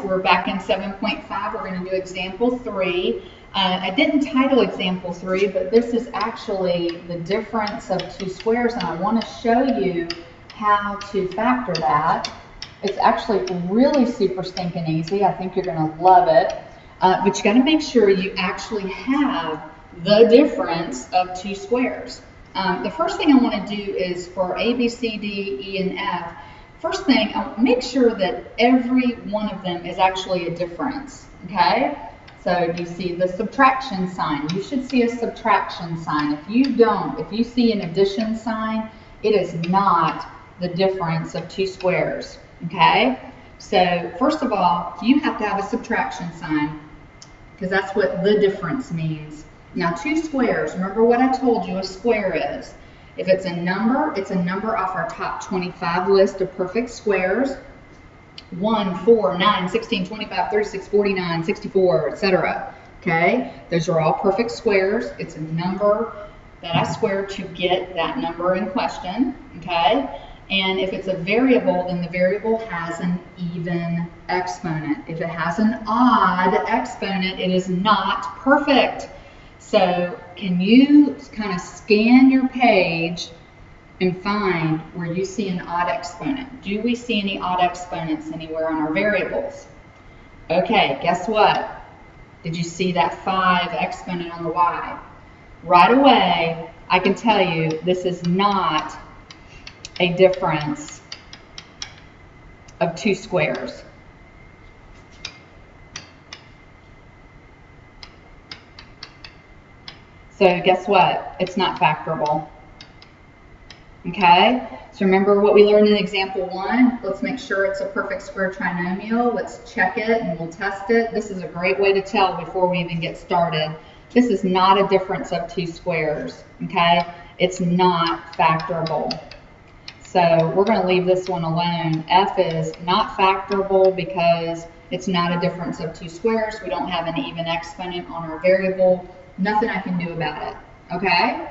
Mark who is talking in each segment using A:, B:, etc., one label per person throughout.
A: we're back in 7.5. We're going to do example 3. I didn't title example 3, but this is actually the difference of two squares, and I want to show you how to factor that. It's actually really super stinking easy. I think you're going to love it. But you got to make sure you actually have the difference of two squares. The first thing I want to do is for A, B, C, D, E, and F, first thing, I'll make sure that every one of them is actually a difference, okay? So you see the subtraction sign. You should see a subtraction sign. If you don't, if you see an addition sign, it is not the difference of two squares, okay? So first of all, you have to have a subtraction sign because that's what the difference means. Now two squares, remember what I told you a square is. If it's a number off our top 25 list of perfect squares. 1, 4, 9, 16, 25, 36, 49, 64, etc. Okay, those are all perfect squares. It's a number that I squared to get that number in question. Okay, and if it's a variable, then the variable has an even exponent. If it has an odd exponent, it is not perfect. So can you kind of scan your page and find where you see an odd exponent? Do we see any odd exponents anywhere on our variables? Okay, guess what? Did you see that 5 exponent on the y? Right away, I can tell you this is not a difference of two squares. So guess what? It's not factorable. Okay, so remember what we learned in example 1. Let's make sure it's a perfect square trinomial. Let's check it and we'll test it. This is a great way to tell before we even get started. This is not a difference of two squares, okay? It's not factorable. So we're going to leave this one alone. F is not factorable because it's not a difference of two squares. We don't have an even exponent on our variable. Nothing I can do about it, okay?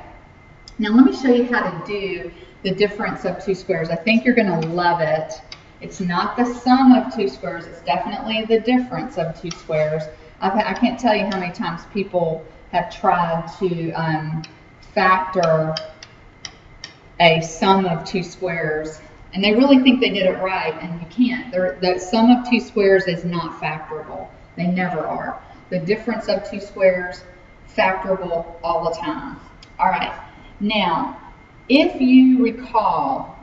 A: Now let me show you how to do the difference of two squares. I think you're going to love it. It's not the sum of two squares. It's definitely the difference of two squares. I can't tell you how many times people have tried to factor a sum of two squares, and they really think they did it right, and you can't. The sum of two squares is not factorable. They never are. The difference of two squares, factorable all the time. All right. Now, if you recall,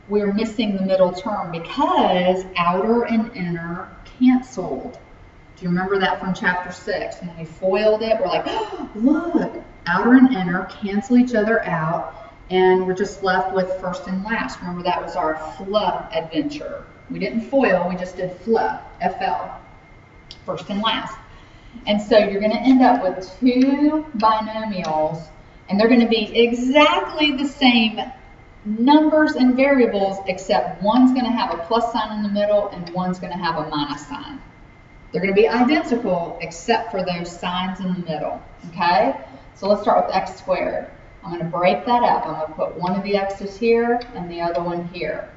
A: we're missing the middle term because outer and inner canceled. Do you remember that from chapter 6? When we foiled it, we're like, oh, look, outer and inner cancel each other out, and we're just left with first and last. Remember, that was our FLA adventure. We didn't foil, we just did FLA, F-L, first and last. And so you're going to end up with two binomials, and they're going to be exactly the same numbers and variables, except one's going to have a plus sign in the middle and one's going to have a minus sign. They're going to be identical except for those signs in the middle, okay? So let's start with x squared. I'm going to break that up. I'm going to put one of the x's here and the other one here.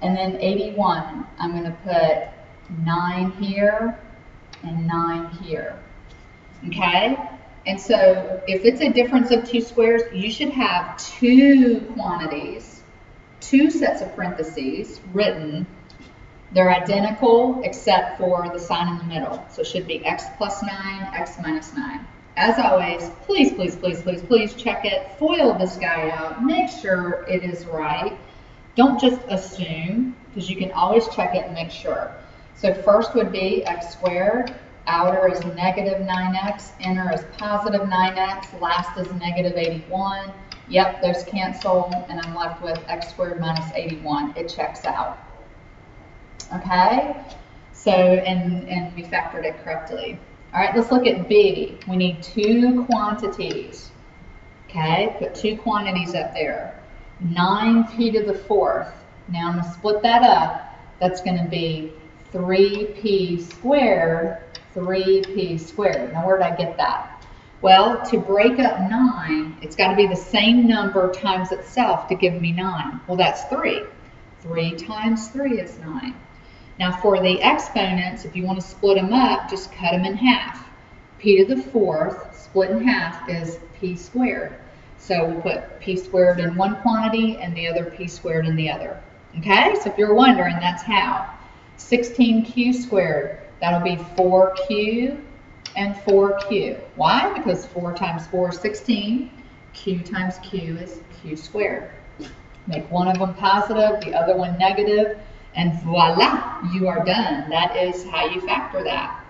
A: And then 81, I'm going to put 9 here and 9 here, okay? And so if it's a difference of two squares, you should have two quantities, two sets of parentheses written. They're identical except for the sign in the middle. So it should be x plus 9, x minus 9. As always, please, please, please, please, please check it. Foil this guy out. Make sure it is right. Don't just assume, because you can always check it and make sure. So first would be x squared. Outer is negative 9x, inner is positive 9x, last is negative 81. Yep, those cancel, and I'm left with x squared minus 81. It checks out. Okay? So, and we factored it correctly. All right, let's look at B. We need two quantities. Okay, put two quantities up there. 9p to the 4th. Now I'm going to split that up. That's going to be 3p squared, 3p squared. Now where did I get that? Well, to break up 9, it's got to be the same number times itself to give me 9. Well, that's 3. 3 times 3 is 9. Now for the exponents, if you want to split them up, just cut them in half. P to the fourth split in half is p squared. So we'll put p squared in one quantity and the other p squared in the other. Okay, so if you're wondering, that's how. 16q squared, that'll be 4q and 4q. Why? Because 4 times 4 is 16. Q times q is q squared. Make one of them positive, the other one negative, and voila, you are done. That is how you factor that.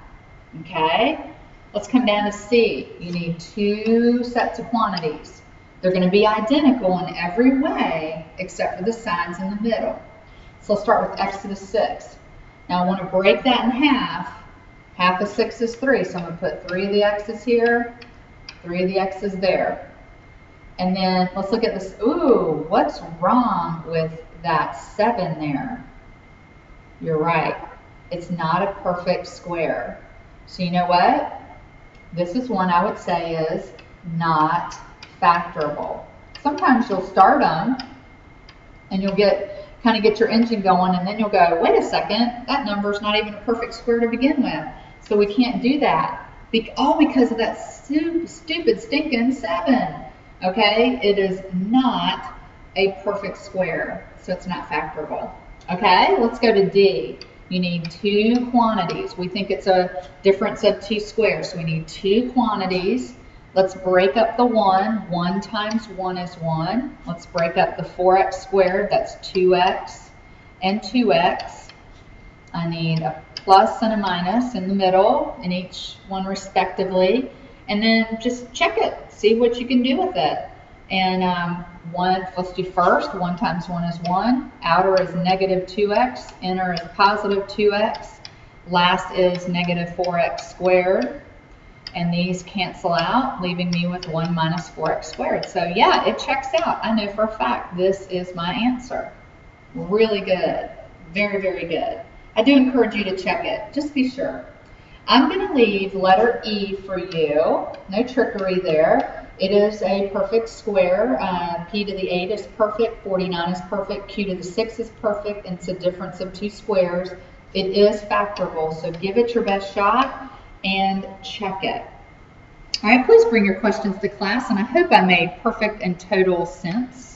A: Okay? Let's come down to C. You need 2 sets of quantities. They're going to be identical in every way except for the signs in the middle. So let's start with x to the 6. Now I want to break that in half. Half of 6 is 3, so I'm going to put 3 of the x's here, 3 of the x's there. And then let's look at this. Ooh, what's wrong with that 7 there? You're right. It's not a perfect square. So you know what? This is one I would say is not factorable. Sometimes you'll start them and you'll kind of get your engine going, and then you'll go, wait a second, that number's not even a perfect square to begin with. So we can't do that. All because of that stupid stinking 7. Okay, it is not a perfect square, so it's not factorable. Okay, let's go to D. You need 2 quantities. We think it's a difference of 2 squares, so we need 2 quantities. Let's break up the 1. 1 times 1 is 1. Let's break up the 4x squared. That's 2x and 2x. I need a plus and a minus in the middle in each one respectively. And then just check it. See what you can do with it. And let's do first. 1 times 1 is 1. Outer is negative 2x. Inner is positive 2x. Last is negative 4x squared. And these cancel out, leaving me with 1 minus 4x squared. So yeah, it checks out. I know for a fact this is my answer. Really good. Very, very good. I do encourage you to check it. Just be sure. I'm going to leave letter E for you. No trickery there. It is a perfect square. P to the 8 is perfect. 49 is perfect. Q to the 6 is perfect. And it's a difference of 2 squares. It is factorable. So give it your best shot and check it. All right, please bring your questions to class, and I hope I made perfect and total sense.